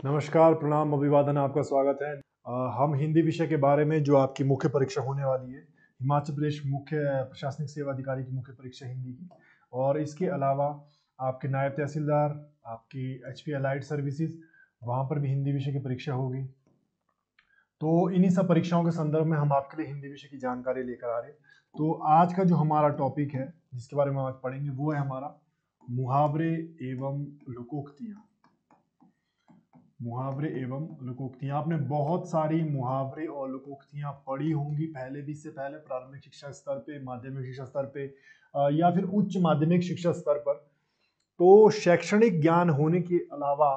नमस्कार, प्रणाम, अभिवादन, आपका स्वागत है। हम हिंदी विषय के बारे में जो आपकी मुख्य परीक्षा होने वाली है, हिमाचल प्रदेश मुख्य प्रशासनिक सेवा अधिकारी की मुख्य परीक्षा हिंदी की, और इसके अलावा आपके नायब तहसीलदार, आपकी एचपी अलाइड सर्विसेज, वहाँ पर भी हिंदी विषय की परीक्षा होगी। तो इन्हीं सब परीक्षाओं के संदर्भ में हम आपके लिए हिंदी विषय की जानकारी लेकर आ रहे हैं। तो आज का जो हमारा टॉपिक है, जिसके बारे में आज पढ़ेंगे, वो है हमारा मुहावरे एवं लोकोक्तियाँ। मुहावरे एवं लोकोक्तियाँ। आपने बहुत सारी मुहावरे और लोकोक्तियाँ पढ़ी होंगी पहले भी, इससे पहले प्रारंभिक शिक्षा स्तर पे, माध्यमिक शिक्षा स्तर पे या फिर उच्च माध्यमिक शिक्षा स्तर पर। तो शैक्षणिक ज्ञान होने के अलावा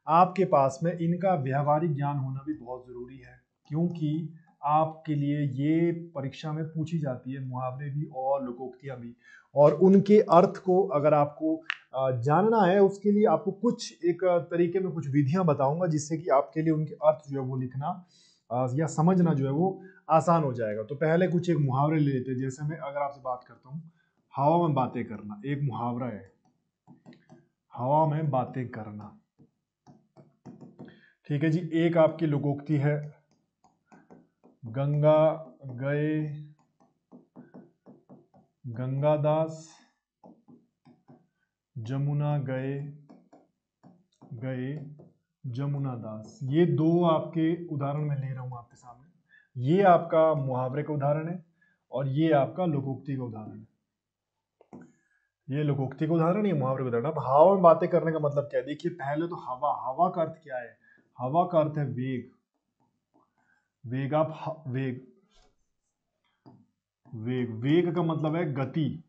आपके पास में इनका व्यावहारिक ज्ञान होना भी बहुत जरूरी है, क्योंकि आपके लिए ये परीक्षा में पूछी जाती है, मुहावरे भी और लोकोक्तियाँ भी। और उनके अर्थ को अगर आपको जानना है, उसके लिए आपको कुछ एक तरीके में कुछ विधियां बताऊंगा, जिससे कि आपके लिए उनके अर्थ जो है वो लिखना या समझना जो है वो आसान हो जाएगा। तो पहले कुछ एक मुहावरे ले लेते हैं। जैसे मैं अगर आपसे बात करता हूँ, हवा में बातें करना एक मुहावरा है। हवा में बातें करना, ठीक है जी। एक आपकी लोकोक्ति है, गंगा गए गंगादास, जमुना गए गए जमुना दास। ये दो आपके उदाहरण मैं ले रहा हूं आपके सामने। ये आपका मुहावरे का उदाहरण है और ये आपका लोकोक्ति का उदाहरण है। ये लोकोक्ति का उदाहरण, ये मुहावरे का उदाहरण। अब हवा में बातें करने का मतलब क्या है? देखिए, पहले तो हवा, हवा का अर्थ क्या है? हवा का अर्थ है वेग। वेग, वेग, वेग, वेग का मतलब है गति।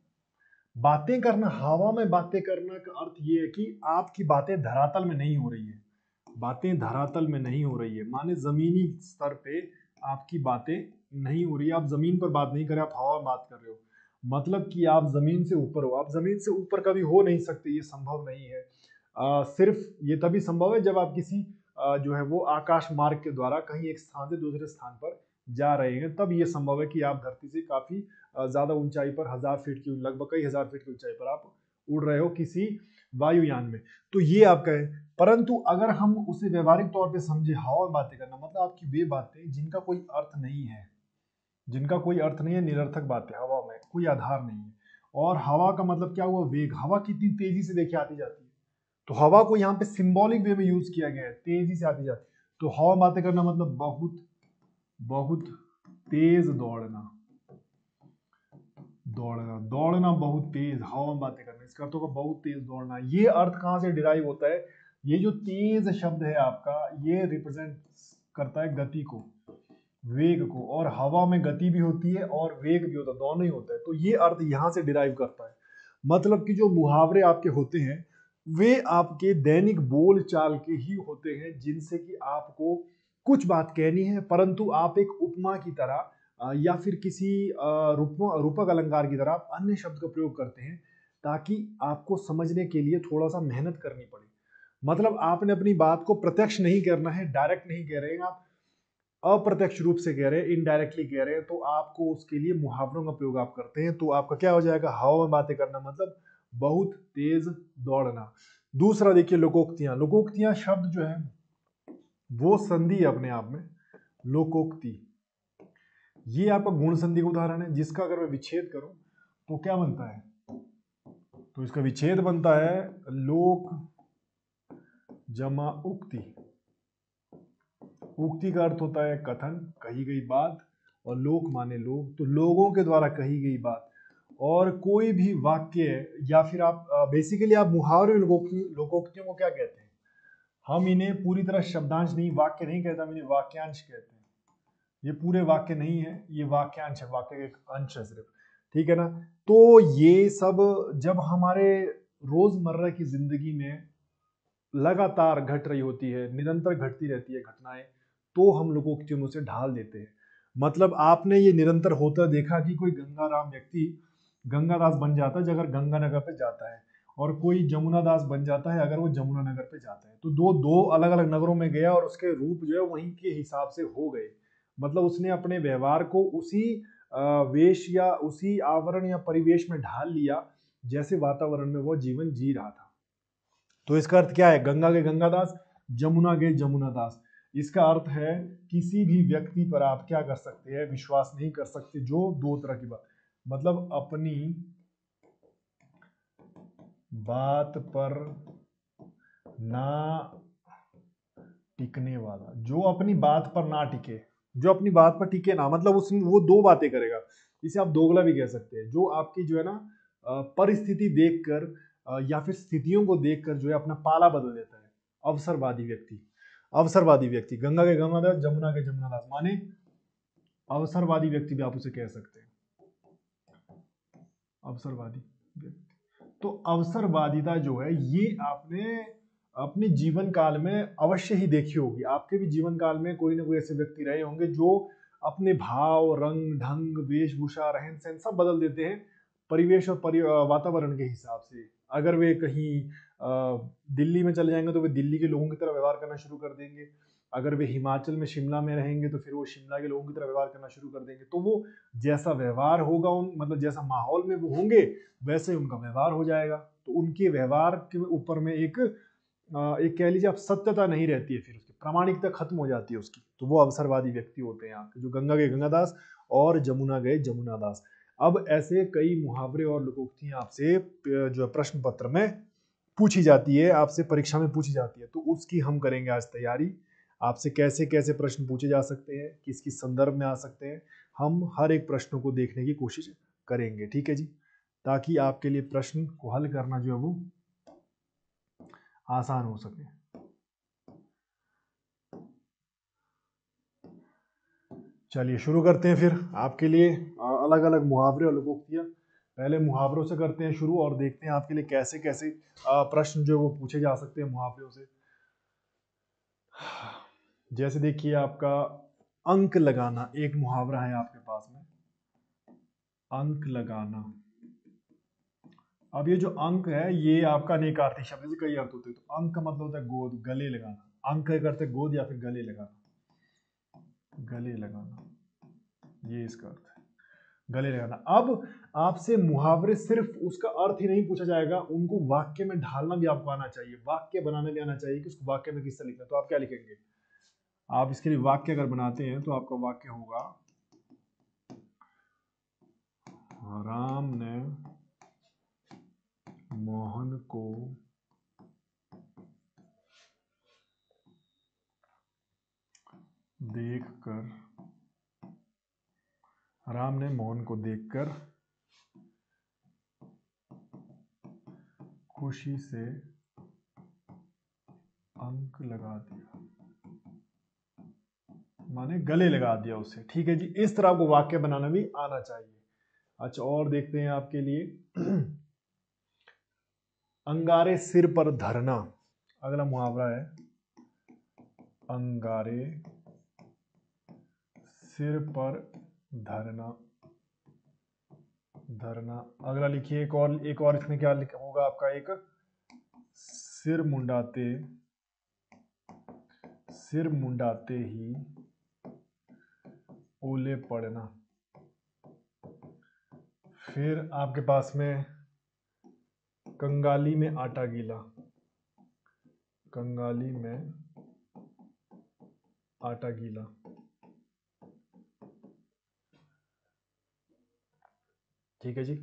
बातें करना, हवा में बातें करना का अर्थ ये है कि आपकी बातें धरातल में नहीं हो रही है। बातें धरातल में नहीं हो रही है, माने जमीनी स्तर पे आपकी बातें नहीं हो रही है। आप जमीन पर बात नहीं कर रहे, आप हवा में बात कर रहे हो। मतलब कि आप जमीन से ऊपर हो। आप जमीन से ऊपर कभी हो नहीं सकते, ये संभव नहीं है। सिर्फ ये तभी संभव है जब आप किसी जो है वो आकाश मार्ग के द्वारा कहीं एक स्थान से दूसरे स्थान पर जा रहे हैं, तब ये संभव है कि आप धरती से काफी ज्यादा ऊंचाई पर, 1000 फीट की, लगभग कई हजार फीट की ऊंचाई पर आप उड़ रहे हो किसी वायुयान में। तो ये आपका है। परंतु अगर हम उसे व्यवहारिक तौर पे समझे, हवा में बातें करना मतलब आपकी वे बातें जिनका कोई अर्थ नहीं है, जिनका कोई अर्थ नहीं है, निरर्थक बातें, हवा में कोई आधार नहीं है। और हवा का मतलब क्या हुआ? वेग। हवा कितनी तेजी से देखिए आती जाती है। तो हवा को यहाँ पे सिंबॉलिक वे में यूज किया गया है, तेजी से आती जाती है। तो हवा में बातें करना मतलब बहुत बहुत तेज दौड़ना। दौड़ना, दौड़ना बहुत तेज, हवा में बातें करना, इसका अर्थ होगा बहुत तेज दौड़ना। ये अर्थ कहाँ से डिराइव होता है? ये जो तेज शब्द है आपका, ये रिप्रेजेंट करता है गति को, वेग को। और हवा में गति भी होती है और वेग भी होता है, दोनों ही होता है। तो ये अर्थ यहाँ से डिराइव करता है। मतलब कि जो मुहावरे आपके होते हैं, वे आपके दैनिक बोल चाल के ही होते हैं, जिनसे कि आपको कुछ बात कहनी है, परंतु आप एक उपमा की तरह या फिर किसी रूपक अलंकार की तरह आप अन्य शब्द का प्रयोग करते हैं, ताकि आपको समझने के लिए थोड़ा सा मेहनत करनी पड़े। मतलब आपने अपनी बात को प्रत्यक्ष नहीं करना है, डायरेक्ट नहीं कह रहे हैं आप, अप्रत्यक्ष रूप से कह रहे हैं, इनडायरेक्टली कह रहे हैं। तो आपको उसके लिए मुहावरों का प्रयोग आप करते हैं। तो आपका क्या हो जाएगा? हवा में बातें करना मतलब बहुत तेज दौड़ना। दूसरा देखिए, लोकोक्तियां। लोकोक्तियां शब्द जो है वो संधि है अपने आप में। लोकोक्ति, ये आपका गुण संधि का उदाहरण है, जिसका अगर मैं विच्छेद करूं तो क्या बनता है? तो इसका विच्छेद बनता है लोक जमा उक्ति। उक्ति का अर्थ होता है कथन, कही गई बात, और लोक माने लोग, तो लोगों के द्वारा कही गई बात। और कोई भी वाक्य, या फिर आप बेसिकली आप मुहावरे लोकोक्तियों को क्या कहते हैं? हम इन्हें पूरी तरह शब्दांश नहीं, वाक्य नहीं कहते, हम इन्हें वाक्यांश कहते हैं। ये पूरे वाक्य नहीं है, ये वाक्यांश है, वाक्य का एक अंश है सिर्फ, ठीक है ना। तो ये सब जब हमारे रोजमर्रा की जिंदगी में लगातार घट रही होती है, निरंतर घटती रहती है घटनाएं, तो हम लोकोक्तियों में उसे ढाल देते हैं। मतलब आपने ये निरंतर होता देखा कि कोई गंगाराम व्यक्ति गंगादास बन जाता है अगर गंगानगर पे जाता है, और कोई जमुना दास बन जाता है अगर वो जमुना नगर पे जाता है। तो दो दो अलग अलग नगरों में गया और उसके रूप जो है वहीं के हिसाब से हो गए। मतलब उसने अपने व्यवहार को उसी वेश या उसी आवरण या परिवेश में ढाल लिया, जैसे वातावरण में वो जीवन जी रहा था। तो इसका अर्थ क्या है? गंगा के गंगादास, जमुना गए जमुना दास। इसका अर्थ है किसी भी व्यक्ति पर आप क्या कर सकते हैं, विश्वास नहीं कर सकते जो दो तरह की बात, मतलब अपनी बात पर ना टिकने वाला, जो अपनी बात पर ना टिके, जो अपनी बात पर टिके ना, मतलब उसमें वो दो बातें करेगा। इसे आप दोगला भी कह सकते हैं, जो आपकी जो है ना परिस्थिति देखकर या फिर स्थितियों को देखकर जो है अपना पाला बदल देता है। अवसरवादी व्यक्ति, अवसरवादी व्यक्ति, गंगा के गंगादास जमुना के जमुनादास, माने अवसरवादी व्यक्ति भी आप उसे कह सकते हैं, अवसरवादी व्यक्ति। तो अवसरवादिता जो है ये आपने अपने जीवन काल में अवश्य ही देखी होगी। आपके भी जीवन काल में कोई ना कोई ऐसे व्यक्ति रहे होंगे जो अपने भाव, रंग, ढंग, वेशभूषा, रहन सहन सब बदल देते हैं परिवेश और वातावरण के हिसाब से। अगर वे कहीं दिल्ली में चले जाएंगे तो वे दिल्ली के लोगों की तरह व्यवहार करना शुरू कर देंगे। अगर वे हिमाचल में शिमला में रहेंगे तो फिर वो शिमला के लोगों की तरह व्यवहार करना शुरू कर देंगे। तो वो जैसा व्यवहार होगा उन, मतलब जैसा माहौल में वो होंगे वैसे ही उनका व्यवहार हो जाएगा। तो उनके व्यवहार के ऊपर में एक कह लीजिए आप सत्यता नहीं रहती है, फिर उसकी प्रामाणिकता खत्म हो जाती है उसकी। तो वो अवसरवादी व्यक्ति होते हैं यहाँ के, जो गंगा के गंगादास और जमुना गए जमुनादास। अब ऐसे कई मुहावरे और लोकोक्तियां आपसे जो प्रश्न पत्र में पूछी जाती है, आपसे परीक्षा में पूछी जाती है, तो उसकी हम करेंगे आज तैयारी। आपसे कैसे कैसे प्रश्न पूछे जा सकते हैं, किस किस संदर्भ में आ सकते हैं, हम हर एक प्रश्न को देखने की कोशिश करेंगे, ठीक है जी, ताकि आपके लिए प्रश्न को हल करना जो है वो आसान हो सके। चलिए शुरू करते हैं फिर आपके लिए अलग अलग मुहावरे और लोकोक्तियां। पहले मुहावरों से करते हैं शुरू और देखते हैं आपके लिए कैसे कैसे प्रश्न जो वो पूछे जा सकते हैं मुहावरों से। जैसे देखिए आपका अंक लगाना, एक मुहावरा है आपके पास में, अंक लगाना। अब ये जो अंक है ये आपका अनेकार्थी शब्द से कई अर्थ होते हैं। तो अंक का मतलब होता है गोद, गले लगाना। अंक करते गोद या फिर गले लगाना, गले लगाना, ये इसका अर्थ है, गले लगाना। अब आपसे मुहावरे सिर्फ उसका अर्थ ही नहीं पूछा जाएगा, उनको वाक्य में ढालना भी आपको आना चाहिए, वाक्य बनाना भी आना चाहिए कि उसको वाक्य में किस तरह लिखना है। तो आप क्या लिखेंगे, आप इसके लिए वाक्य अगर बनाते हैं तो आपका वाक्य होगा, राम ने मोहन को देखकर, राम ने मोहन को देखकर खुशी से अंक लगा दिया, माने गले लगा दिया उसे, ठीक है जी। इस तरह को वाक्य बनाना भी आना चाहिए। अच्छा और देखते हैं आपके लिए अंगारे सिर पर धरना, अगला मुहावरा है, अंगारे सिर पर धरना, धरना। अगला लिखिए एक और इसमें क्या होगा आपका, एक सिर मुंडाते, सिर मुंडाते ही ओले पड़ना। फिर आपके पास में कंगाली में आटा गीला, कंगाली में आटा गीला। ठीक है जी।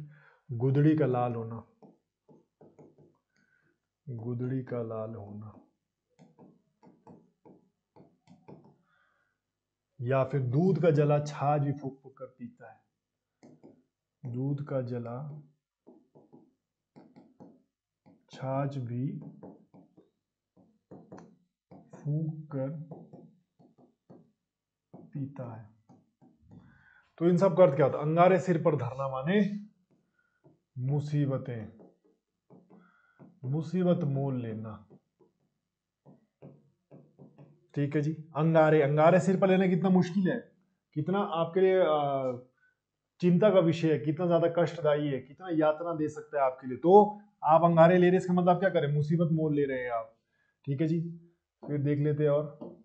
गुदड़ी का लाल होना, गुदड़ी का लाल होना। या फिर दूध का जला छाछ भी फूक फूक कर पीता है, दूध का जला छाछ भी फूक कर पीता है। तो इन सब का अर्थ क्या होता है, अंगारे सिर पर धरना माने मुसीबतें, मुसीबत मोल लेना, ठीक है जी। अंगारे, अंगारे सिर पर लेना कितना मुश्किल है, कितना आपके लिए चिंता का विषय है, कितना ज्यादा कष्टदायी है, कितना यातना दे सकता है आपके लिए। तो आप अंगारे ले रहे, इसका मतलब क्या करें, मुसीबत मोल ले रहे हैं आप, ठीक है जी। फिर देख लेते हैं और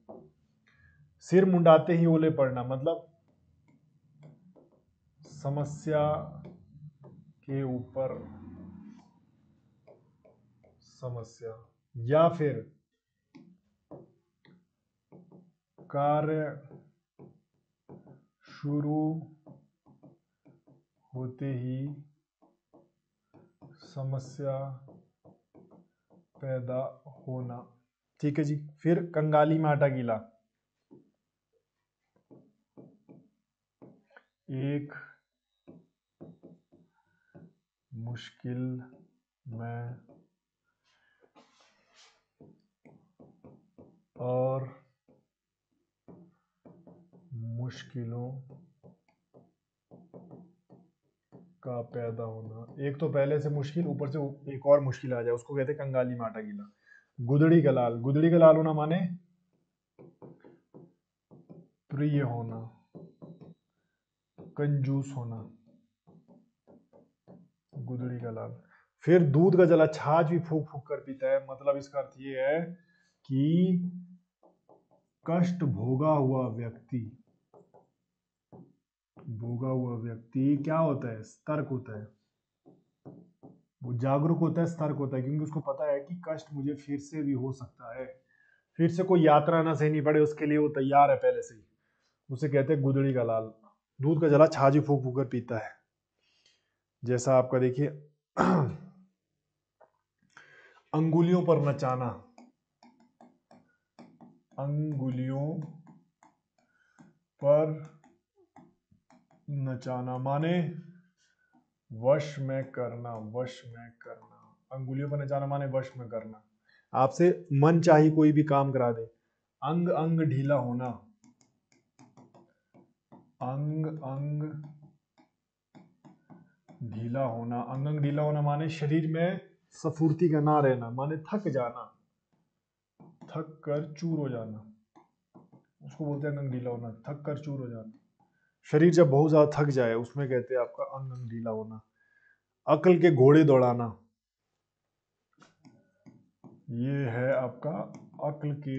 सिर मुंडाते ही ओले पड़ना, मतलब समस्या के ऊपर समस्या, या फिर कार्य शुरू होते ही समस्या पैदा होना। ठीक है जी। फिर कंगाली में आटा गीला, एक मुश्किल में और मुश्किलों का पैदा होना। एक तो पहले से मुश्किल, ऊपर से एक और मुश्किल आ जाए, उसको कहते हैं कंगाली में आटा गीला। गुदड़ी का लाल, गुदड़ी का लाल होना माने प्रिय होना, कंजूस होना, गुदड़ी का लाल। फिर दूध का जला, छाछ भी फूक फूक कर पीता है, मतलब इसका अर्थ ये है कि कष्ट भोगा हुआ व्यक्ति क्या होता है, सतर्क होता है, वो जागरूक होता है, सतर्क होता है, क्योंकि उसको पता है कि कष्ट मुझे फिर से भी हो सकता है, फिर से कोई यात्रा ना सहनी पड़े, उसके लिए वो तैयार है पहले से ही। उसे कहते हैं गुदड़ी का लाल। दूध का जला, छाछ भी फूक फूक कर पीता है। जैसा आपका देखिए अंगुलियों पर नचाना, अंगुलियों पर नचाना माने वश में करना, वश में करना। अंगुलियों पर नचाना माने वश में करना, आपसे मन चाही कोई भी काम करा दे। अंग अंग ढीला होना, अंग अंग ढीला होना, अंग अंग ढीला होना माने शरीर में स्फूर्ति का ना रहना, माने थक जाना, थक कर चूर हो जाना, उसको बोलते हैं अंग अंग ढीला होना, थक कर चूर हो जाना। शरीर जब बहुत ज्यादा थक जाए उसमें कहते हैं आपका अंग अंग ढीला होना। अक्ल के घोड़े दौड़ाना, ये है आपका अक्ल के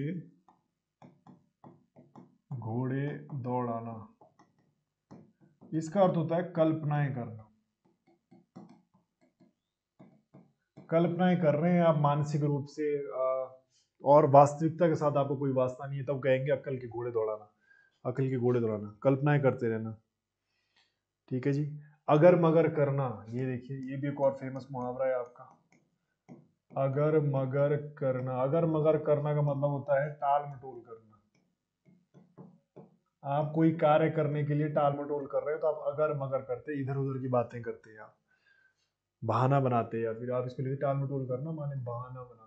घोड़े दौड़ाना। इसका अर्थ होता है कल्पनाएं करना। कल्पनाएं कर रहे हैं आप मानसिक रूप से, और वास्तविकता के साथ आपको कोई वास्ता नहीं है, तब कहेंगे अक्ल के घोड़े दौड़ाना, अक्ल के घोड़े दौड़ाना, कल्पनाएं करते रहना। ठीक है जी। अगर मगर करना, ये देखिए ये भी एक और फेमस मुहावरा है आपका, अगर मगर करना। अगर मगर करना का मतलब होता है टाल मटोल करना। आप कोई कार्य करने के लिए टाल मटोल कर रहे हो तो आप अगर मगर करते, इधर उधर की बातें करते हैं, आप बहाना बनाते हैं, या फिर आप इसको लिखिए टाल मटोल करना माने बहाना बनाना,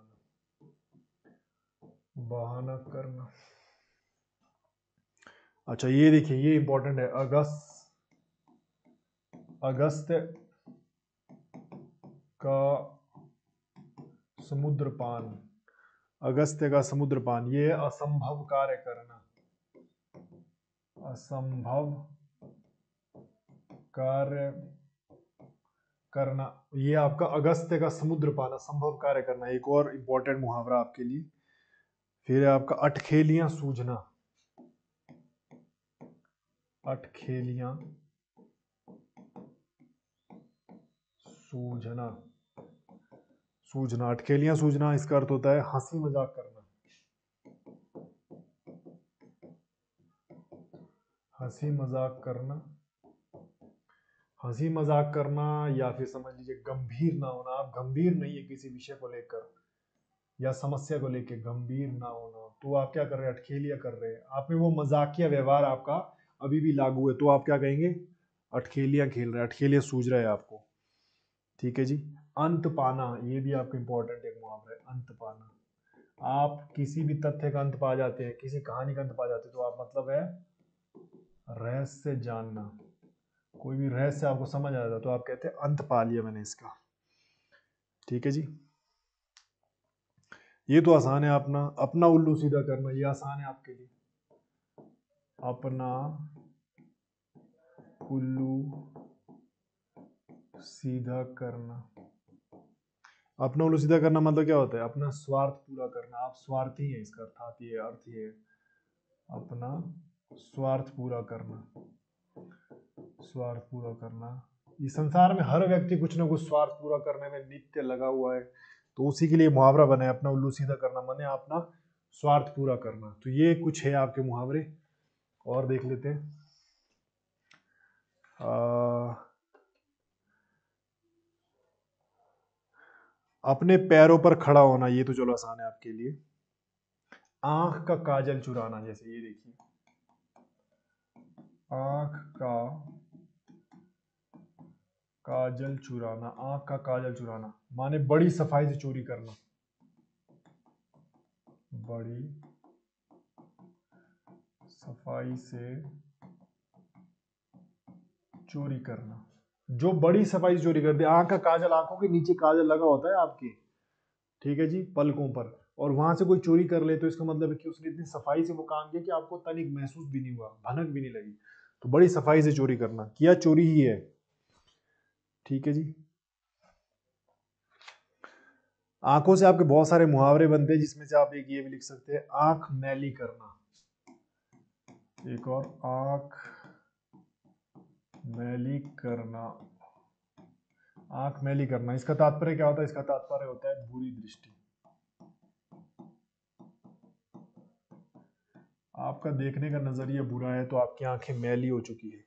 बहाना करना। अच्छा ये देखिए ये इंपॉर्टेंट है, अगस्त का समुद्रपान, अगस्त्य का समुद्रपान, ये असंभव कार्य करना, असंभव कार्य करना, ये आपका अगस्त्य का समुद्रपान, असंभव कार्य करना। एक और इंपॉर्टेंट मुहावरा आपके लिए, फिर है आपका अटखेलियां सूझना, अटखेलियां सूझना, सूझना, अटखेलियां सूझना, इसका अर्थ होता है हंसी मजाक करना, हंसी मजाक करना, हंसी मजाक करना, या फिर समझ लीजिए गंभीर ना होना, आप गंभीर नहीं है किसी विषय को लेकर या समस्या को लेकर, गंभीर ना होना, तो आप क्या कर रहे हैं, अटखेलियां कर रहे हैं, आप में वो मजाकिया व्यवहार आपका अभी भी लागू है, तो आप क्या कहेंगे, अटखेलियां खेल रहे हैं, अटखेलियां सूझ रहे हैं आपको। ठीक है जी। अंत पाना, ये भी आपका इंपॉर्टेंट एक मुहावरा है, अंत पाना। आप किसी भी तथ्य का अंत पा जाते हैं, किसी कहानी का अंत पा जाते हैं, तो आप मतलब है रहस्य जानना, कोई भी रहस्य आपको समझ आ जाता तो आप कहते हैं अंत पा लिया मैंने इसका। ठीक है जी। ये तो आसान है, अपना अपना उल्लू सीधा करना, ये आसान है आपके लिए, अपना उल्लू सीधा करना। अपना उल्लू सीधा करना मतलब क्या होता है, अपना स्वार्थ पूरा करना, आप स्वार्थी हैं, इसका अर्थात ये अर्थ ये है, अपना स्वार्थ पूरा करना, स्वार्थ पूरा करना। इस संसार में हर व्यक्ति कुछ ना कुछ स्वार्थ पूरा करने में नित्य लगा हुआ है, तो उसी के लिए मुहावरा बना है, अपना उल्लू सीधा करना माने अपना स्वार्थ पूरा करना। तो ये कुछ है आपके मुहावरे, और देख लेते हैं। अपने पैरों पर खड़ा होना, ये तो चलो आसान है आपके लिए। आंख का काजल चुराना, जैसे ये देखिए, आंख का काजल चुराना, आंख का काजल चुराना माने बड़ी सफाई से चोरी करना, बड़ी सफाई से चोरी करना। जो बड़ी सफाई से चोरी करते, आंख का काजल, आंखों के नीचे काजल लगा होता है आपके, ठीक है जी, पलकों पर, और वहां से कोई चोरी कर ले तो इसका मतलब है कि उसने इतनी सफाई से वो काम किया कि आपको तनिक महसूस भी नहीं हुआ, भनक भी नहीं लगी। तो बड़ी सफाई से चोरी करना, किया चोरी ही है, ठीक है जी। आंखों से आपके बहुत सारे मुहावरे बनते हैं, जिसमें से आप एक ये भी लिख सकते हैं, आंख मैली करना। एक और, आंख मैली करना, आंख मैली करना, इसका तात्पर्य क्या होता है? इसका तात्पर्य होता है बुरी दृष्टि। आपका देखने का नजरिया बुरा है तो आपकी आंखें मैली हो चुकी है।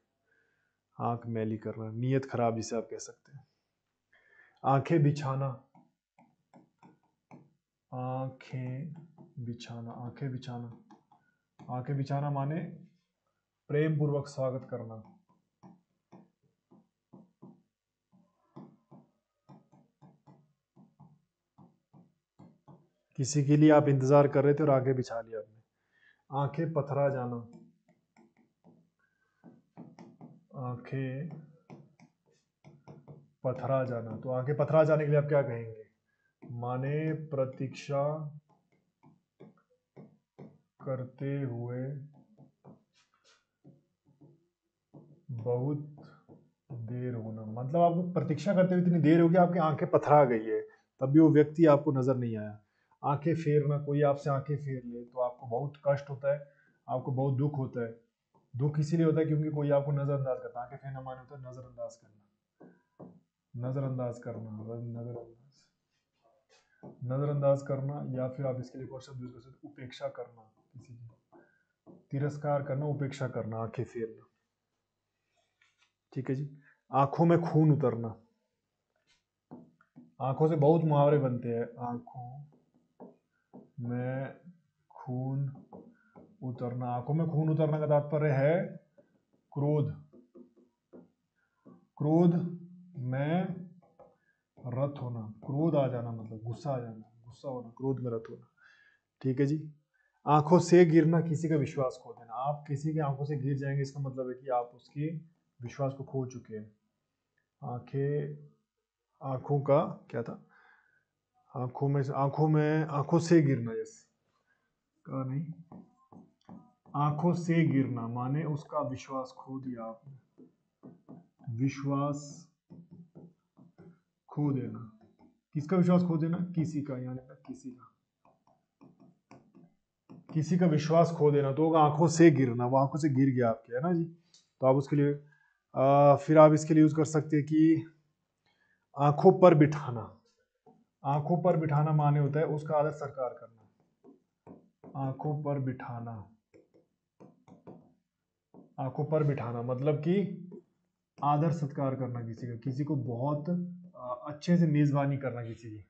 आंख मैली करना, नीयत खराब जिसे आप कह सकते हैं। आंखें बिछाना, आंखें बिछाना, आंखें बिछाना, आंखें बिछाना माने प्रेम पूर्वक स्वागत करना। किसी के लिए आप इंतजार कर रहे थे और आंखें बिछा लिया आपने। आंखें पथरा जाना, आंखें पथरा जाना, तो आंखें पथरा जाने के लिए आप क्या कहेंगे? माने प्रतीक्षा करते हुए बहुत देर होना, मतलब आपको प्रतीक्षा करते हुए इतनी देर होगी आपकी आंखें पथरा गई है, तब भी वो व्यक्ति आपको नजर नहीं आया। आंखें फेरना, कोई आपसे आंखें फेर ले तो आपको बहुत कष्ट होता है, आपको बहुत दुख होता है। दुख इसीलिए होता है क्योंकि कोई आपको नजरअंदाज करता है। आंखें फेरना माने होता है नजरअंदाज करना, नजरअंदाज करना, नजरअंदाज करना, या फिर आप इसके लिए और शब्द यूज कर सकते, उपेक्षा करना, किसी की तिरस्कार करना, उपेक्षा करना, आंखें फेरना, ठीक है जी। आंखों में खून उतरना, आंखों से बहुत मुहावरे बनते हैं। आंखों में खून उतरना, आंखों में खून उतरना का तात्पर्य है क्रोध, क्रोध में रत होना, क्रोध आ जाना मतलब गुस्सा आ जाना, गुस्सा होना, क्रोध में रत होना, ठीक है जी। आंखों से गिरना, किसी का विश्वास खो देना, आप किसी की आंखों से गिर जाएंगे इसका मतलब है कि आप उसके विश्वास को खो चुके हैं। आंखें, आंखों का क्या था, आंखों से गिरना, जैसे का नहीं, आंखों से गिरना माने उसका विश्वास खो दिया आपने, विश्वास खो देना। किसका विश्वास खो देना? किसी का, यानी किसी का, किसी का विश्वास खो देना, तो आंखों से गिरना, वो आंखों से गिर गया आपके, है ना जी। तो आप उसके लिए फिर आप इसके लिए यूज कर सकते हैं कि आंखों पर बिठाना, आंखों पर बिठाना माने होता है उसका आदर सत्कार करना। आंखों पर बिठाना, आंखों पर बिठाना मतलब कि आदर सत्कार करना किसी का, किसी को बहुत अच्छे से मेजबानी करना किसी की,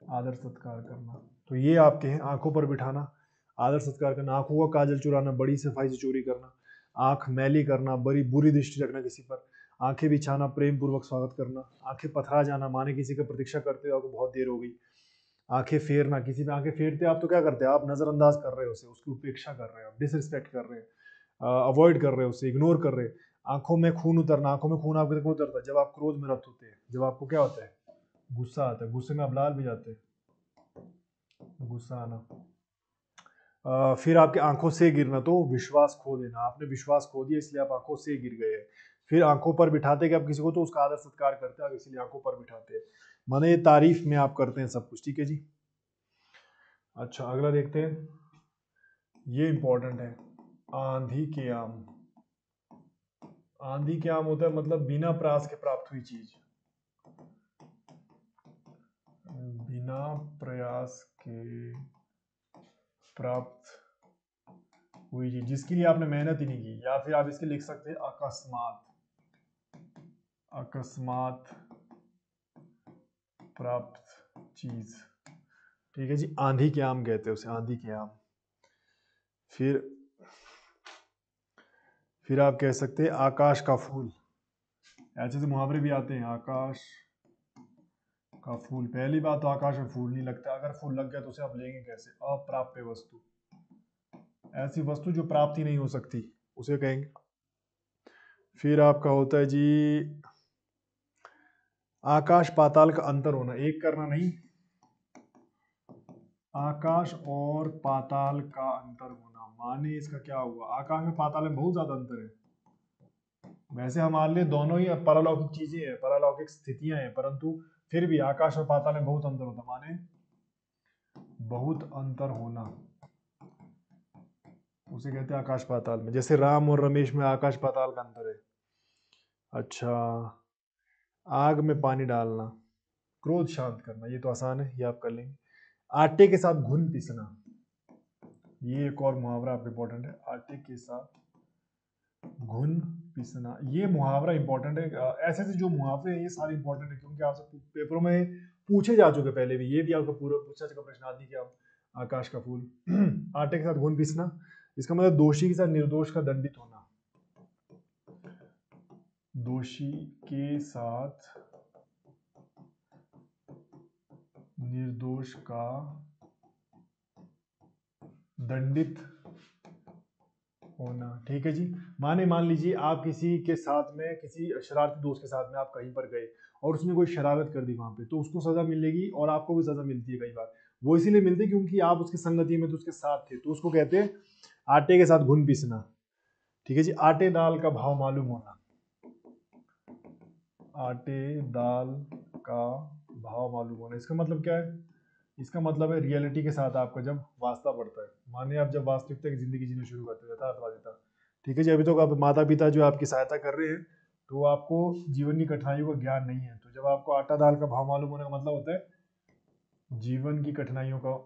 आदर सत्कार करना। तो ये आपके हैं, आंखों पर बिठाना, आदर सत्कार करना, आंखों का काजल चुराना, बड़ी सफाई से चोरी करना, आंख मैली करना, बड़ी बुरी दृष्टि रखना किसी पर, आंखें बिछाना, प्रेम पूर्वक स्वागत करना, आंखें पथरा जाना माने किसी का प्रतीक्षा करते हो आपको बहुत देर हो गई, आंखें फेरना, किसी पे आंखें फेरते आप तो क्या करते हैं? आप नजरअंदाज कर रहे हो उसे, उसकी उपेक्षा कर रहे हो, डिसरिस्पेक्ट कर रहे हैं, अवॉइड कर रहे हो उसे, इग्नोर कर रहे हैं। आंखों में खून उतरना, आंखों में खून आपके कब उतरता है? जब आप क्रोध में रत होते हैं, जब आपको क्या होता है? गुस्सा आता है, गुस्से में आप लाल भी जाते हैं, गुस्सा आना। फिर आपके आंखों से गिरना, तो विश्वास खो देना, आपने विश्वास खो दिया इसलिए आप आंखों से गिर गए। फिर आंखों पर बिठाते कि आप किसी को तो उसका आदर सत्कार करते हैं, आप इसीलिए आंखों पर बिठाते हैं, माने ये तारीफ में आप करते हैं सब कुछ, ठीक है जी। अच्छा अगला देखते हैं, ये इंपॉर्टेंट है, आंधी के आम। आंधी के आम होता है मतलब बिना प्रयास के प्राप्त हुई चीज, बिना प्रयास के प्राप्त हुई चीज जिसके लिए आपने मेहनत ही नहीं की, या फिर आप इसके लिख सकते हैं अकस्मात, अकस्मात प्राप्त चीज। ठीक है जी, आंधी के आम कहते हैं उसे, आंधी के आम। फिर आप कह सकते हैं आकाश का फूल। ऐसे से मुहावरे भी आते हैं, आकाश का फूल। पहली बात तो आकाश में फूल नहीं लगता, अगर फूल लग गया तो उसे आप लेंगे कैसे? अप्राप्य वस्तु, ऐसी वस्तु जो प्राप्त ही नहीं हो सकती उसे कहेंगे। फिर आपका होता है जी आकाश पाताल का अंतर होना, एक करना नहीं, आकाश और पाताल का अंतर होना। माने इसका क्या हुआ? आकाश में पाताल में बहुत ज्यादा अंतर है। वैसे हमारे लिए दोनों ही पारलौकिक चीजें हैं, पारलौकिक स्थितियां हैं, परंतु फिर भी आकाश और पाताल में बहुत अंतर होता। माने बहुत अंतर होना, उसे कहते हैं आकाश पाताल में। जैसे राम और रमेश में आकाश पाताल का अंतर है। अच्छा, आग में पानी डालना, क्रोध शांत करना, ये तो आसान है, ये आप कर लेंगे। आटे के साथ घुन पीसना, ये एक और मुहावरा आपको इंपॉर्टेंट है। आटे के साथ घुन पीसना, ये मुहावरा इंपॉर्टेंट है। ऐसे ऐसे जो मुहावरे हैं ये सारे इंपॉर्टेंट है, क्योंकि आपसे पेपरों में पूछे जा चुके पहले भी। ये भी आपका पूरा पूछा चुका प्रश्न आदि कि आप आकाश का फूल आटे के साथ घुन पीसना, इसका मतलब दोषी के साथ निर्दोष का दंडित होना। दोषी के साथ निर्दोष का दंडित होना। ठीक है जी। मान लीजिए आप किसी के साथ में, किसी शरारती दोस्त के साथ में आप कहीं पर गए और उसने कोई शरारत कर दी वहां पे, तो उसको सजा मिलेगी और आपको भी सजा मिलती है कई बार। वो इसीलिए मिलती है क्योंकि आप उसकी संगति में तो उसके साथ थे, तो उसको कहते हैं आटे के साथ घुन पीसना। ठीक है जी। आटे दाल का भाव मालूम होना, आटे दाल का भाव मालूम होना, इसका मतलब क्या है? इसका मतलब है रियलिटी के साथ आपका जब वास्ता पड़ता है, माने आप जब वास्तविकता की जिंदगी जीना शुरू करते हो, यथार्थवादिता। ठीक है जी। अभी तो आप माता पिता जो आपकी सहायता कर रहे हैं, तो आपको जीवन की कठिनाइयों का ज्ञान नहीं है, तो जब आपको आटा दाल का भाव मालूम होने का मतलब होता है जीवन की कठिनाइयों का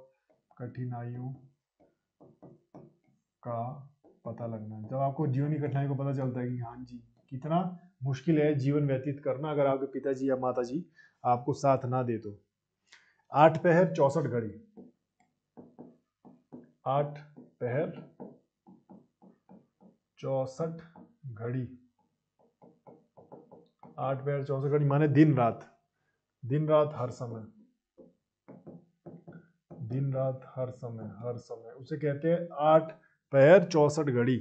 पता लगना। जब आपको जीवन की कठिनाई को पता चलता है कि हाँ जी कितना मुश्किल है जीवन व्यतीत करना अगर आपके पिताजी या माताजी आपको साथ ना दे तो। 8 पहर 64 घड़ी, 8 पहर 64 घड़ी, 8 पहर 64 घड़ी माने दिन रात, दिन रात हर समय, दिन रात हर समय, हर समय, उसे कहते हैं 8 पहर 64 घड़ी।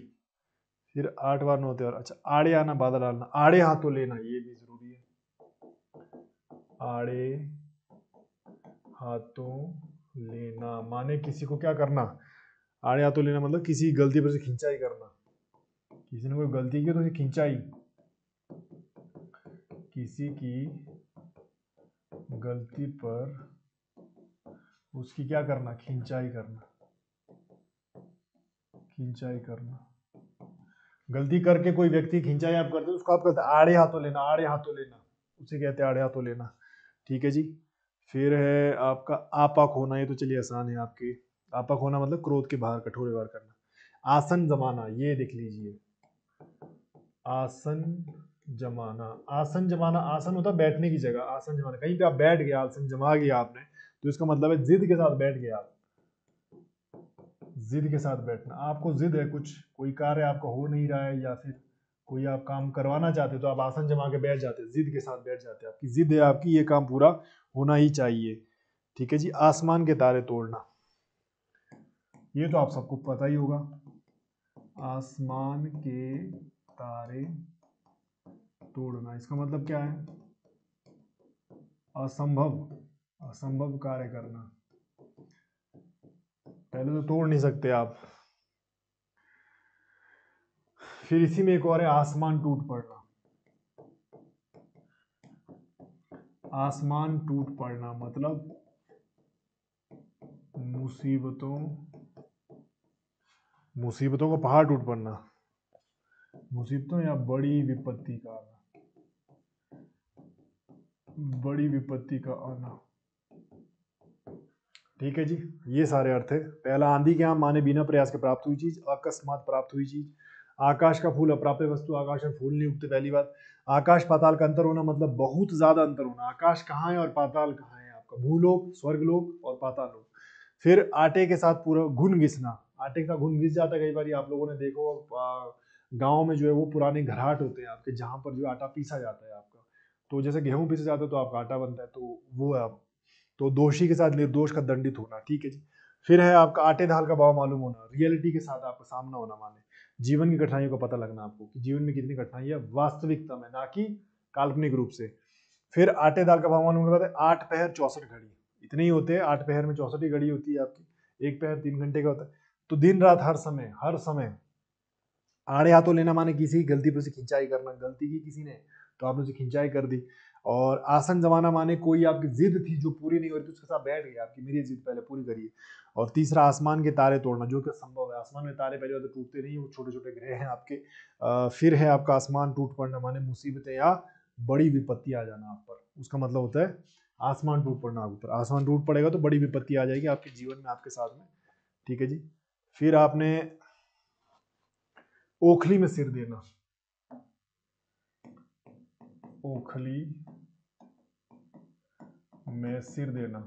फिर 8 बार 9 होते और अच्छा, आड़े आना बाधा डालना, आड़े हाथों लेना, ये भी जरूरी है। आड़े हाथों लेना माने किसी को क्या करना? आड़े हाथों लेना मतलब किसी गलती पर से खिंचाई करना, किसी ने कोई गलती की तो उसे खिंचाई, किसी की गलती पर उसकी क्या करना? खिंचाई करना, खिंचाई करना। गलती करके कोई व्यक्ति खिंचाई आप करते हो उसको आप कहते हैं आड़े हाथों लेना, आड़े हाथों लेना, उसे कहते हैं आड़े हाथों लेना। ठीक है जी। फिर है आपका आपा खोना, ये तो चलिए आसान है आपके। आपा खोना मतलब क्रोध के बाहर, कठोर व्यवहार करना। आसन जमाना, ये देख लीजिए, आसन जमाना, आसन जमाना, आसन होता है बैठने की जगह, आसन जमाना कहीं पे आप बैठ गए, आसन जमा गया आपने, तो इसका मतलब है जिद के साथ बैठ गए आप, जिद के साथ बैठना। आपको जिद है कुछ, कोई कार्य आपका हो नहीं रहा है या फिर कोई आप काम करवाना चाहते हो तो आप आसन जमा के बैठ जाते हैं, जिद के साथ बैठ जाते हैं, आपकी जिद है आपकी, ये काम पूरा होना ही चाहिए। ठीक है जी। आसमान के तारे तोड़ना, ये तो आप सबको पता ही होगा, आसमान के तारे तोड़ना, इसका मतलब क्या है? असंभव, असंभव कार्य करना, पहले तो तोड़ नहीं सकते आप। फिर इसी में एक और है आसमान टूट पड़ना, आसमान टूट पड़ना मतलब मुसीबतों, मुसीबतों का पहाड़ टूट पड़ना, मुसीबतों या बड़ी विपत्ति का आना, बड़ी विपत्ति का आना। ठीक है जी, ये सारे अर्थ है। पहला, आंधी के यहाँ माने बिना प्रयास के प्राप्त हुई चीज, अकस्मात प्राप्त हुई चीज। आकाश का फूल अप्राप्य वस्तु, आकाश में फूल नहीं उगते, पहली बात। आकाश पाताल का अंतर होना मतलब बहुत ज्यादा अंतर होना, आकाश कहाँ है और पाताल कहाँ है आपका, भूलोक, स्वर्गलोक और पाताल लोक। फिर आटे के साथ पूरा घुन घिसना, आटे का घुन घिस जाता है कई बार, आप लोगों ने देखो गाँव में जो है वो पुराने घराट होते हैं आपके, जहाँ पर जो आटा पीसा जाता है आपका, तो जैसे गेहूं पीसा जाता है तो आपका आटा बनता है, तो वो है आप। तो दोषी के साथ निर्दोष का दंडित होना, ठीक है जी। फिर है आपका आटे दाल का भाव मालूम होना, रियलिटी के साथ आपका सामना होना, माने जीवन की कठिनाइयों का पता लगना आपको कि जीवन में कितनी कठिनाई है वास्तविकता में, ना कि काल्पनिक रूप से। फिर आटे दाल का भाव मालूम होने के बाद 8 पहर 64 घड़ी, इतने ही होते हैं, 8 पहर में 64 ही घड़ी होती है आपकी, एक पहर 3 घंटे का होता है। तो दिन रात हर समय आड़े हाथों लेना माने किसी की गलती पर से खिंचाई करना, गलती की किसी ने तो आपने उसे खिंचाई कर दी। और आसन जमाना माने कोई आपकी जिद थी जो पूरी नहीं हो रही थी, उसके साथ बैठ गए आपकी, मेरी जिद पहले पूरी करिए। और तीसरा, आसमान के तारे तोड़ना, जो कि संभव है, आसमान में तारे पहले बात तो टूटते नहीं, वो छोटे छोटे ग्रह हैं आपके। फिर है आपका आसमान टूट पड़ना माने मुसीबतें या बड़ी विपत्ति आ जाना आप पर, उसका मतलब होता है आसमान टूट पड़ना आप पर, आसमान टूट पड़ेगा तो बड़ी विपत्ति आ जाएगी आपके जीवन में, आपके साथ में, ठीक है जी। फिर आपने ओखली में सिर देना, ओखली में सिर देना,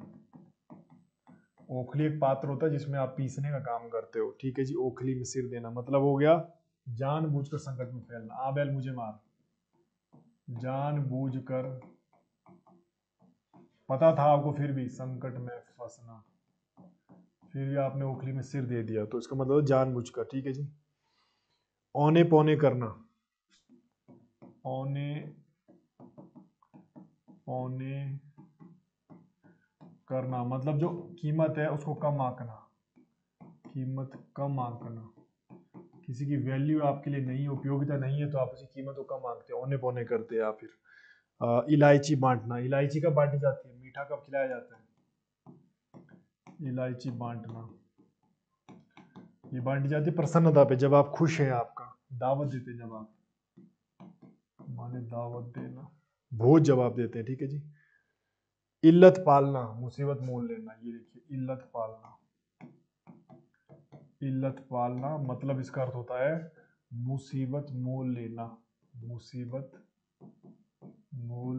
ओखली एक पात्र होता है जिसमें आप पीसने का काम करते हो, ठीक है जी। ओखली में सिर देना मतलब हो गया जानबूझकर संकट में फैलना, आ बैल मुझे मार, जानबूझकर, पता था आपको फिर भी संकट में फंसना, फिर भी आपने ओखली में सिर दे दिया, तो इसका मतलब जानबूझकर, ठीक है जी। औने पौने करना, औने पौने करना मतलब जो कीमत है उसको कम आंकना, कीमत कम आंकना, किसी की वैल्यू आपके लिए नहीं, उपयोगिता नहीं है तो आप उसकी कीमत को कम आंकते हो, औने पौने करते हैं आप। फिर इलायची बांटना, इलायची कब बांटी जाती है, मीठा कब खिलाया जाता है, इलायची बांटना, ये बांटी जाती है प्रसन्नता पे, जब आप खुश हैं, आपका दावत देते हैं, जब आप माने दावत देना, भोज जब आप देते हैं, ठीक है जी। इल्लत पालना, मुसीबत मोल लेना, ये देखिए इल्लत पालना, इल्लत पालना मतलब इसका अर्थ होता है मुसीबत मोल लेना, मुसीबत मोल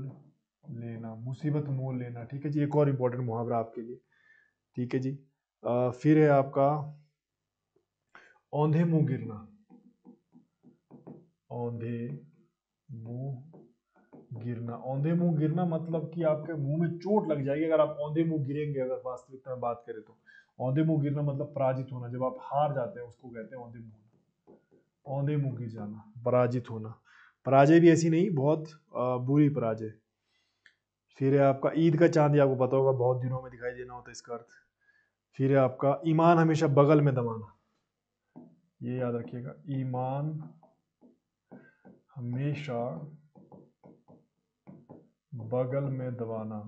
लेना, मुसीबत मोल लेना, ठीक है जी। एक और इंपॉर्टेंट मुहावरा आपके लिए, ठीक है जी। फिर है आपका औंधे मुंह गिरना, औंधे मुंह गिरना, औंधे मुंह गिरना मतलब कि आपके मुंह में चोट लग जाएगी अगर आप औंधे मुंह गिरेंगे, अगर वास्तविकता में बात करें तो। औंधे मुंह गिरना मतलब पराजित होना, जब आप हार जाते हैं उसको कहते हैं औंधे मुंह, औंधे मुंह गिर जाना, पराजित होना, पराजय भी ऐसी नहीं, बहुत बुरी पराजय। फिर है आपका ईद का चांद, आपको पता होगा बहुत दिनों में दिखाई देना होता है इसका अर्थ। फिर है आपका ईमान हमेशा बगल में दबाना, ये याद रखिएगा, ईमान हमेशा बगल में दबाना,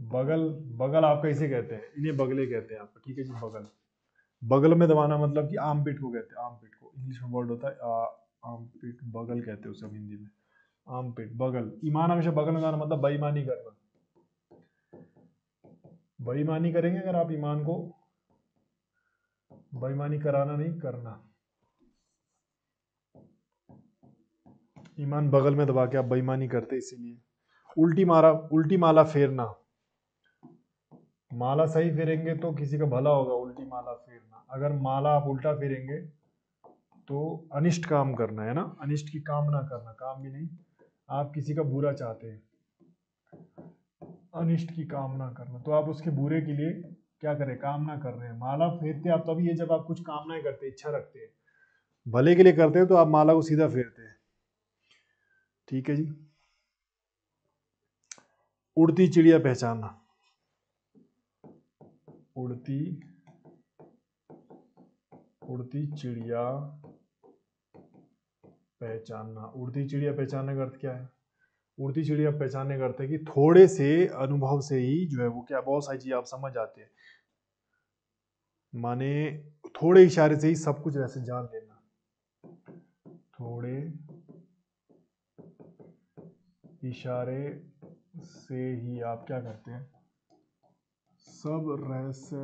बगल, बगल आप कैसे कहते हैं, इन्हें बगले कहते हैं आपको, ठीक है जी। बगल, बगल में दबाना मतलब कि आम पीट को कहते हैं, आम पीट को इंग्लिश में वर्ड होता है आम पीट, बगल कहते हैं उसे हम हिंदी में, आम पीट बगल। ईमान हमेशा बगल में दबाना मतलब बेईमानी करना, बेईमानी करेंगे अगर आप ईमान को, बेईमानी कराना नहीं करना, ईमान बगल में दबा के आप बेईमानी करते इसीलिए। उल्टी माला फेरना, माला सही फेरेंगे तो किसी का भला होगा, उल्टी माला फेरना, अगर माला आप उल्टा फेरेंगे तो अनिष्ट काम करना है ना, अनिष्ट की कामना करना, काम भी नहीं, आप किसी का बुरा चाहते हैं, अनिष्ट की कामना करना, तो आप उसके बुरे के लिए क्या करें, कामना कर रहे हैं। माला फेरते आप तभी है जब आप कुछ कामनाएं करते हैं, इच्छा रखते हैं, भले के लिए करते हैं तो आप माला को सीधा फेरते हैं, ठीक है जी। उड़ती चिड़िया पहचानना, उड़ती उड़ती चिड़िया पहचानना, उड़ती चिड़िया पहचानने का अर्थ क्या है, उड़ती चिड़िया पहचानने का अर्थ है कि थोड़े से अनुभव से ही जो है वो क्या, बहुत सारी चीजें आप समझ जाते हैं, माने थोड़े इशारे से ही सब कुछ वैसे जान लेना, थोड़े इशारे से ही आप क्या करते हैं, सब रहस्य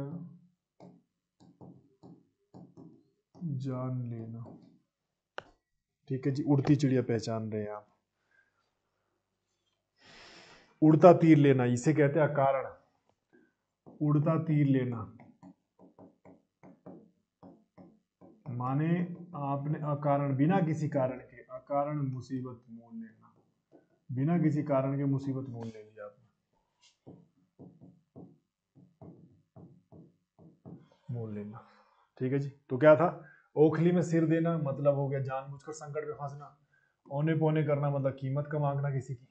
जान लेना। ठीक है जी, उड़ती चिड़िया पहचान रहे हैं आप। उड़ता तीर लेना, इसे कहते हैं अकारण। उड़ता तीर लेना माने आपने अकारण, बिना किसी कारण के, अकारण मुसीबत मोल लेना, बिना किसी कारण के मुसीबत मोल ले लिया आपने, मोल लेना। ठीक है जी, तो क्या था, ओखली में सिर देना मतलब हो गया जानबूझकर संकट में फंसना, औने पौने करना मतलब कीमत का मांगना किसी की,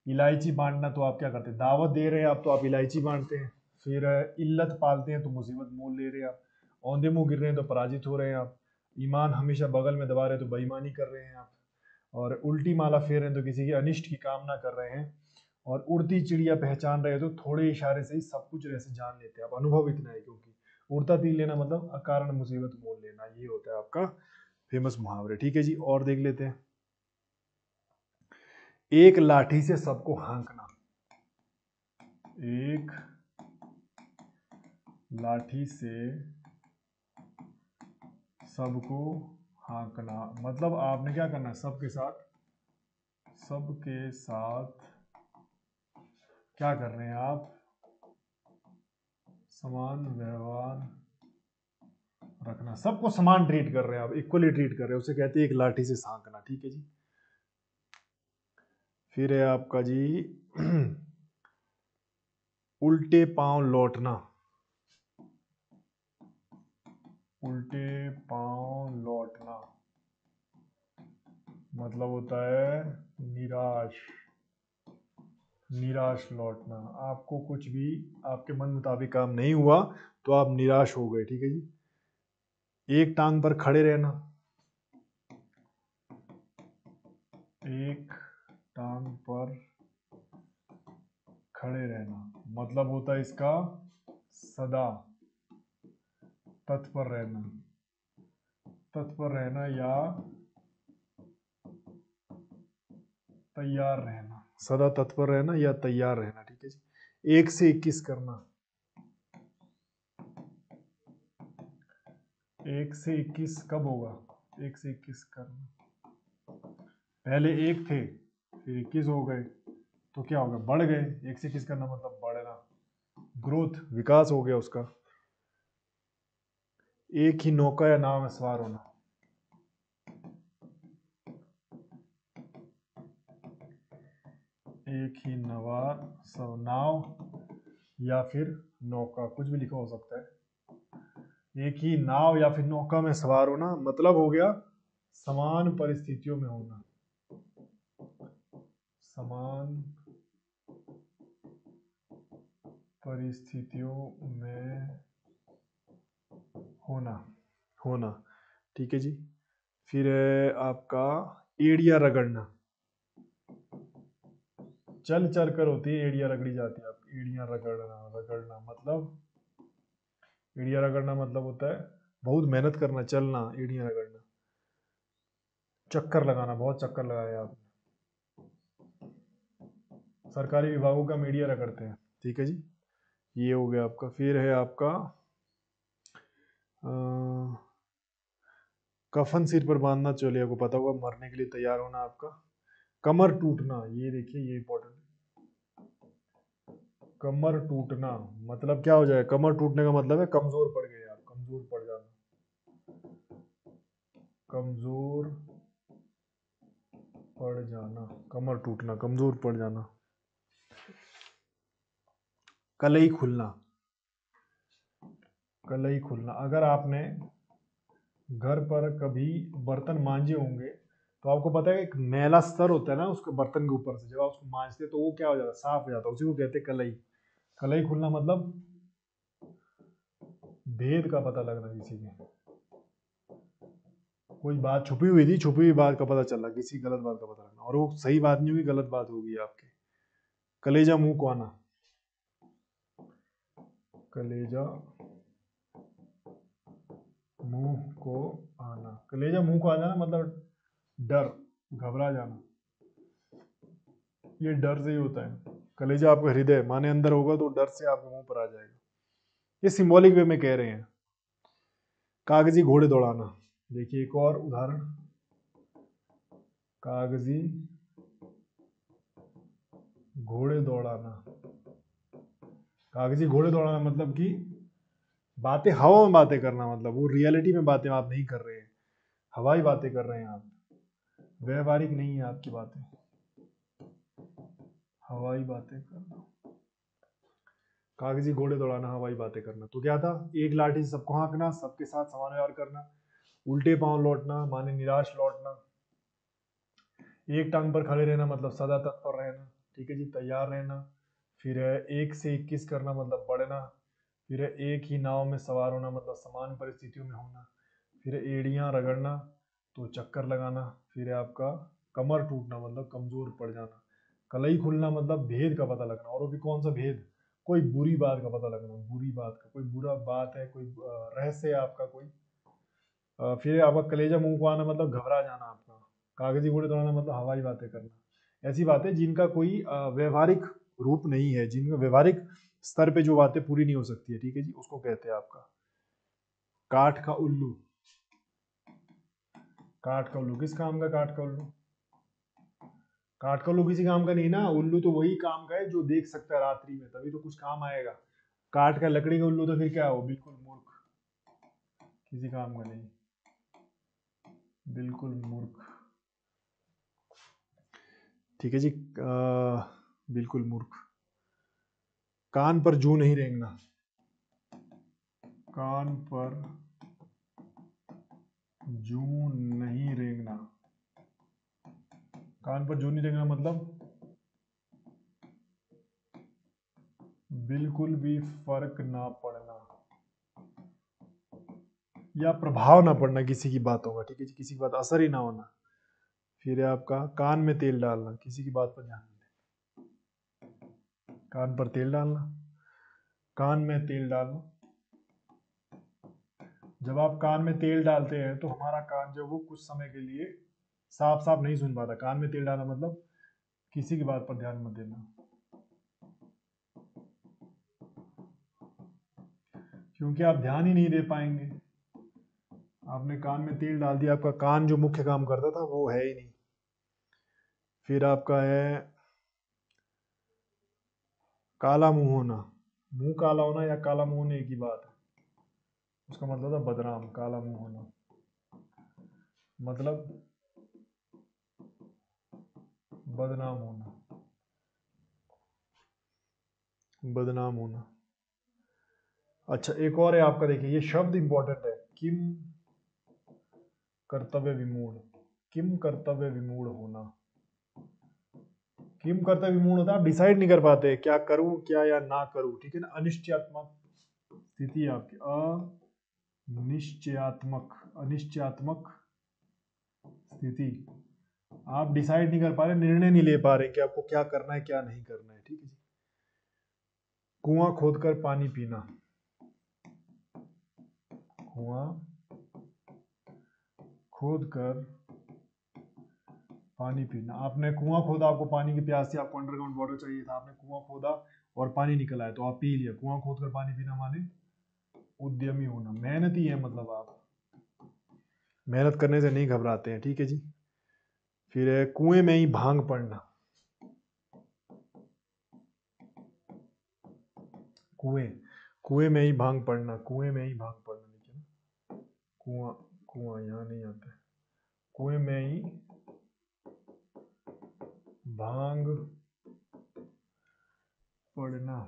इलायची बांटना तो आप क्या करते हैं, दावत दे रहे हैं आप तो आप इलायची बांटते हैं, फिर इल्लत पालते हैं तो मुसीबत मोल ले रहे हैं आप, औंधे मुंह गिर रहे हैं तो पराजित हो रहे हैं आप, ईमान हमेशा बगल में दबा रहे हैं तो बेईमानी कर रहे हैं आप, और उल्टी माला फेर रहे हैं तो किसी की अनिष्ट की कामना कर रहे हैं, और उड़ती चिड़िया पहचान रहे हो तो थोड़े इशारे से ही सब कुछ ऐसे जान लेते हैं आप, अनुभव इतना है। क्योंकि उड़ता तीर लेना मतलब अकारण मुसीबत मोल लेना, ये होता है आपका फेमस मुहावरे। ठीक है जी, और देख लेते हैं। एक लाठी से सबको हाँकना, एक लाठी से सबको हाँकना मतलब आपने क्या करना है, सबके साथ क्या कर रहे हैं आप, समान व्यवहार रखना, सबको समान ट्रीट कर रहे हैं आप, इक्वली ट्रीट कर रहे हैं, उसे कहते हैं एक लाठी से हाँकना। ठीक है जी, फिर है आपका जी उल्टे पांव लौटना, उल्टे पांव लौटना मतलब होता है निराश लौटना, आपको कुछ भी आपके मन मुताबिक काम नहीं हुआ तो आप निराश हो गए। ठीक है जी, एक टांग पर खड़े रहना, एक टांग पर खड़े रहना मतलब होता है इसका सदा तत्पर रहना या तैयार रहना, सदा तत्पर रहना या तैयार रहना। ठीक है जी, 1 से 21 करना, 1 से 21 कब होगा, 1 से 21 करना, पहले 1 थे फिर 21 हो गए तो क्या होगा, बढ़ गए, 1 से 21 करना मतलब बढ़ना, ग्रोथ, विकास हो गया उसका। एक ही नौका या नाव में सवार होना, एक ही नाव या फिर नौका, कुछ भी लिखा हो सकता है, एक ही नाव या फिर नौका में सवार होना मतलब हो गया समान परिस्थितियों में होना, समान परिस्थितियों में होना। ठीक है जी, फिर है आपका एड़िया रगड़ना, चल चल कर होती है एड़िया रगड़ी जाती है, आप एड़िया रगड़ना मतलब, एड़िया रगड़ना मतलब होता है बहुत मेहनत करना, चलना, एड़िया रगड़ना, चक्कर लगाना, बहुत चक्कर लगाया आप, सरकारी विभागों का मीडिया रगड़ते हैं। ठीक है जी, ये हो गया आपका। फिर है आपका कफन सिर पर बांधना, चलिए आपको पता होगा मरने के लिए तैयार होना आपका, कमर टूटना, ये देखिए ये इंपॉर्टेंट, कमर टूटना मतलब क्या हो जाए, कमर टूटने का मतलब है कमजोर पड़ गए आप, कमजोर पड़ जाना, कमजोर पड़ जाना, कमर टूटना, कमजोर पड़ जाना। कलई खुलना, कलई खुलना अगर आपने घर पर कभी बर्तन मांजे होंगे तो आपको पता है एक मैला स्तर होता है ना उसके बर्तन के ऊपर से, जब आप उसको मांजते हैं तो वो क्या हो जाता है, साफ हो जाता है, उसी को कहते हैं कलई। कलई खुलना मतलब भेद का पता लगना, किसी के कोई बात छुपी हुई थी, छुपी हुई बात का पता चला, किसी गलत बात का पता लगना, और वो सही बात नहीं होगी, गलत बात होगी आपके। कलेजा मुंह को आना, कलेजा मुंह को आना, कलेजा मुंह को आ जाना मतलब डर, घबरा जाना, ये डर से ही होता है। कलेजा आपका हृदय माने अंदर होगा तो डर से आपके मुंह पर आ जाएगा। ये सिंबॉलिक वे में कह रहे हैं। कागजी घोड़े दौड़ाना, देखिए एक और उदाहरण, कागजी घोड़े दौड़ाना। कागजी घोड़े दौड़ाना मतलब कि बातें हवा में बातें करना, मतलब वो रियलिटी में बातें आप नहीं कर रहे हैं, हवाई बातें कर रहे हैं आप, व्यवहारिक नहीं है आपकी बातें, हवाई बातें करना। कागजी घोड़े दौड़ाना, हवाई बातें करना। तो क्या था, एक लाठी से सबको हाँकना, सबके साथ समान व्यवहार करना, उल्टे पांव लौटना माने निराश लौटना, एक टांग पर खड़े रहना मतलब सदा तत्पर रहना, ठीक है जी, तैयार रहना। फिर है 1 से 21 करना मतलब बढ़ना। फिर है एक ही नाव में सवार होना मतलब समान परिस्थितियों में होना। फिर है एड़ियां रगड़ना तो चक्कर लगाना। फिर है आपका कमर टूटना मतलब कमजोर पड़ जाना। कलई खुलना मतलब भेद का पता लगना, और वो भी कौन सा भेद, कोई बुरी बात का पता लगना, बुरी बात का, कोई बुरा बात है, कोई रहस्य है आपका कोई। फिर आपका कलेजा मुंह को आना मतलब घबरा जाना आपका। कागजी घोड़े दौड़ाना मतलब हवाई बातें करना। ऐसी बातें जिनका कोई व्यवहारिक रूप नहीं है, जिनका व्यवहारिक स्तर पे जो बातें पूरी नहीं हो सकती है, ठीक है जी, उसको कहते हैं आपका काठ का उल्लू। काठ का उल्लू किस काम का, काठ का उल्लू, काठ का उल्लू किसी काम का नहीं ना, उल्लू तो वही काम का है जो देख सकता है रात्रि में, तभी तो कुछ काम आएगा। काठ का लकड़ी का उल्लू तो फिर क्या हो, बिल्कुल मूर्ख, किसी काम का नहीं, बिल्कुल मूर्ख, ठीक है जी, बिल्कुल मूर्ख। कान पर जू नहीं रेंगना, कान पर जू नहीं रेंगना, कान पर जू नहीं रेंगना मतलब बिल्कुल भी फर्क ना पड़ना या प्रभाव ना पड़ना किसी की बातों का, ठीक है जी, किसी की बात असर ही ना होना। फिर है आपका कान में तेल डालना, किसी की बात पर ध्यान नहीं देना, कान पर तेल डालना, कान में तेल डालना। जब आप कान में तेल डालते हैं तो हमारा कान जो वो कुछ समय के लिए साफ साफ नहीं सुन पाता। कान में तेल डालना मतलब किसी की बात पर ध्यान मत देना, क्योंकि आप ध्यान ही नहीं दे पाएंगे। आपने कान में तेल डाल दिया, आपका कान जो मुख्य काम करता था वो है ही नहीं। फिर आपका है काला मुंह होना, मुंह काला होना या काला मुंह होना एक ही बात है, उसका मतलब था बदनाम। काला मुंह होना मतलब बदनाम होना, बदनाम होना। अच्छा एक और है आपका, देखिए ये शब्द इंपॉर्टेंट है, किम कर्तव्य विमूढ़, किम कर्तव्य विमूढ़ होना। किम कर्तव्य विमूढ़ होता है, आप डिसाइड नहीं कर पाते क्या करूं क्या या ना करूं, ठीक है ना, अनिश्चयात्मक स्थिति आपकी, अनिश्चयात्मक, अनिश्चयात्मक स्थिति, आप डिसाइड नहीं कर पा रहे, निर्णय नहीं ले पा रहे कि आपको क्या करना है क्या नहीं करना है, ठीक है जी। कुआं खोदकर पानी पीना, कुआं खोदकर पानी पीना। आपने कुआं खोदा, आपको पानी की प्यास थी, आपको अंडरग्राउंड वाटर चाहिए था, आपने कुआं खोदा और पानी निकल आया तो आप पी लिया। कुआं खोदकर पानी पीना माने उद्यमी होना, मेहनती है, मतलब आप मेहनत करने से नहीं घबराते हैं, ठीक है जी। फिर है कुएं में ही भांग पड़ना, कुएं, कुएं में ही भांग पड़ना, कुएं में ही भांग पड़ना, देखिए कुआं, कुआं यहाँ नहीं आता है, कुएं में ही भांग पड़ना,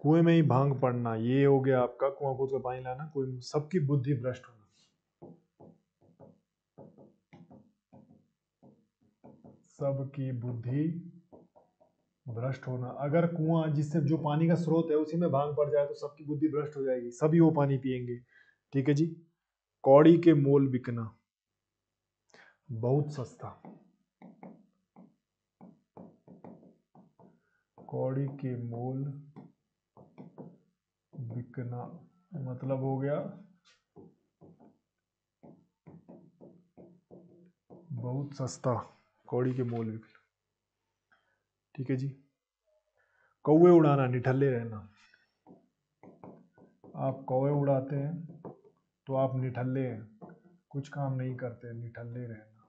कुएं में ही भांग पड़ना, ये हो गया आपका कुआं खोद कर पानी लाना। कोई सबकी बुद्धि भ्रष्ट होना, सबकी बुद्धि भ्रष्ट होना। अगर कुआं जिससे जो पानी का स्रोत है उसी में भांग पड़ जाए तो सबकी बुद्धि भ्रष्ट हो जाएगी, सभी वो पानी पिएंगे, ठीक है जी। कौड़ी के मोल बिकना, बहुत सस्ता, कौड़ी के मोल बिकना मतलब हो गया बहुत सस्ता, कौड़ी के मोल विकल्प। ठीक है जी। कौवे उड़ाना, निठल्ले रहना। आप कौवे उड़ाते हैं तो आप निठल्ले हैं, कुछ काम नहीं करते, निठल्ले रहना।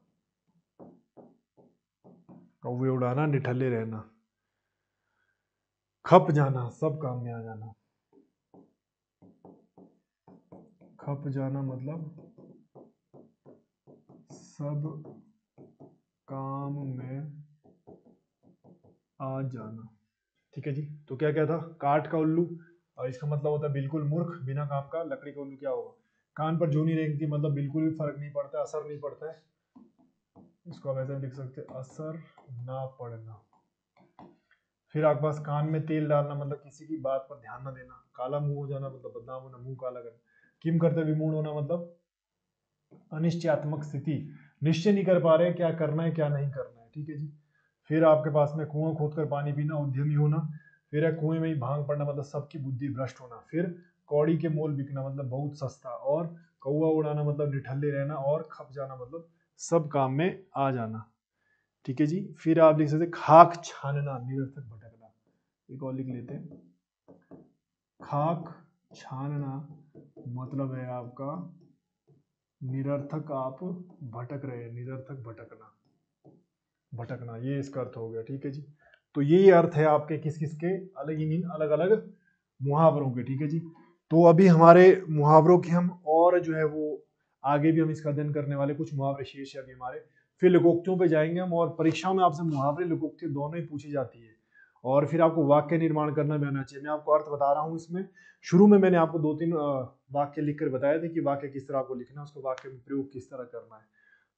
कौवे उड़ाना, निठल्ले रहना। खप जाना, सब काम में आ जाना। खप जाना मतलब सब काम में आ जाना। ठीक है जी। तो क्या क्या था, काठ का उल्लू, और इसका मतलब होता है बिल्कुल मूर्ख, बिना काम का। लकड़ी का उल्लू क्या होगा, कान पर जूनी रेंगती, मतलब बिल्कुल भी फर्क नहीं पड़ता, असर नहीं पड़ता है। इसको हम ऐसे लिख सकते हैं, असर ना पड़ना। फिर आपके पास कान में तेल डालना, मतलब किसी की बात पर ध्यान ना देना। काला मुंह हो जाना मतलब बदनाम होना, मुंह काला करना। किम करते विमूढ़ होना मतलब अनिश्चयात्मक स्थिति, निश्चय नहीं कर पा रहे क्या करना है क्या नहीं करना है। ठीक है जी। फिर आपके पास में कुआं खोदकर पानी पीना, उद्यमी होना। फिर है कुएं में ही भांग पड़ना, मतलब सबकी बुद्धि भ्रष्ट होना। फिर कौड़ी के मोल बिकना, मतलब बहुत सस्ता। और कौवा उड़ाना मतलब निठल्ले रहना। और खप जाना मतलब सब काम में आ जाना। ठीक है जी। फिर आप लिख सकते खाक छानना, निरर्थक भटकना। एक और लिख लेते हैं, खाक छानना मतलब है आपका निरर्थक, आप भटक रहे हैं, निरर्थक भटकना। भटकना, ये इसका अर्थ हो गया। ठीक है जी। तो ये अर्थ है आपके किस किस के, अलग इन अलग अलग मुहावरों के। ठीक है जी। तो अभी हमारे मुहावरों की हम और जो है वो आगे भी हम इसका अध्ययन करने वाले, कुछ मुहावरे शेष है अभी हमारे। फिर लोकोक्तियों पे जाएंगे हम, और परीक्षाओं में आपसे मुहावरे लोकोक्ति दोनों ही पूछी जाती है। और फिर आपको वाक्य निर्माण करना भी आना चाहिए। मैं आपको अर्थ बता रहा हूँ इसमें। शुरू में मैंने आपको 2-3 वाक्य लिखकर बताए थे कि वाक्य किस तरह आपको लिखना है, उसको वाक्य में प्रयोग किस तरह करना है।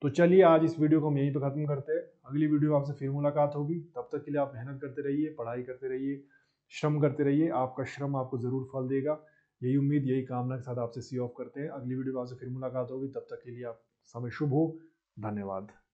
तो चलिए आज इस वीडियो को हम यहीं पर खत्म करते हैं। अगली वीडियो आपसे फिर मुलाकात होगी। तब तक के लिए आप मेहनत करते रहिए, पढ़ाई करते रहिए, श्रम करते रहिए। आपका श्रम आपको जरूर फल देगा, यही उम्मीद, यही कामना के साथ आपसे सी ऑफ करते हैं। अगली वीडियो में आपसे फिर मुलाकात होगी। तब तक के लिए आप समय शुभ हो। धन्यवाद।